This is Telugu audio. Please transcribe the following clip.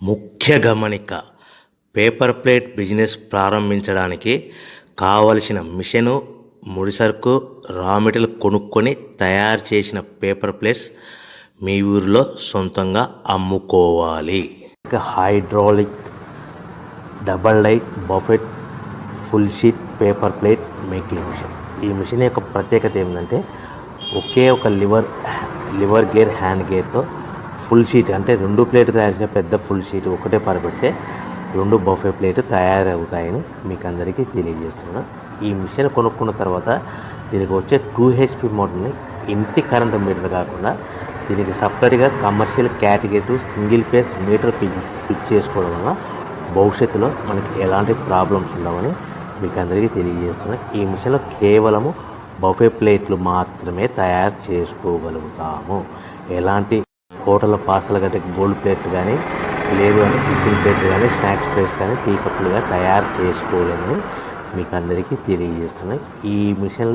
ముఖ్య గమనిక: పేపర్ ప్లేట్ బిజినెస్ ప్రారంభించడానికి కావలసిన మిషను, ముడిసరుకు, రా మెటీరియల్ కొనుక్కొని తయారు చేసిన పేపర్ ప్లేట్స్ మీ ఊరిలో సొంతంగా అమ్ముకోవాలి. Hydraulic double die buffet full sheet paper plate making machine. ఈ మిషన్ యొక్క ప్రత్యేకత ఏంటంటే ఒకే ఒక లివర్ గేర్, హ్యాండ్ గేర్తో ఫుల్ షీట్ అంటే 2 ప్లేట్ తయారు చేసే పెద్ద ఫుల్ షీట్ ఒకటే పరబెడితే 2 బఫే ప్లేట్ తయారవుతాయని మీకు అందరికీ తెలియజేస్తున్నాను. ఈ మిషన్ కొనుక్కున్న తర్వాత దీనికి వచ్చే 2 HP మోటార్ని ఇంటి కరెంట్ మీటర్ కాకుండా దీనికి సపరేట్గా commercial category single phase metre fit చేసుకోవడం వల్ల భవిష్యత్తులో మనకి ఎలాంటి ప్రాబ్లమ్స్ ఉండవని మీకు అందరికీ తెలియజేస్తున్నాను. ఈ మిషన్లో కేవలము బఫే ప్లేట్లు మాత్రమే తయారు చేసుకోగలుగుతాము. ఎలాంటి హోటల్ పార్సల్ గట్టే గోల్డ్ ప్లేట్ కానీ, లేదు అంటే టిఫిన్ ప్లేట్ కానీ, స్నాక్స్ ప్లేట్స్ కానీ, టీ కప్పులుగా తయారు చేసుకోలేమని మీకు అందరికీ తెలియజేస్తున్నాయి. ఈ మిషన్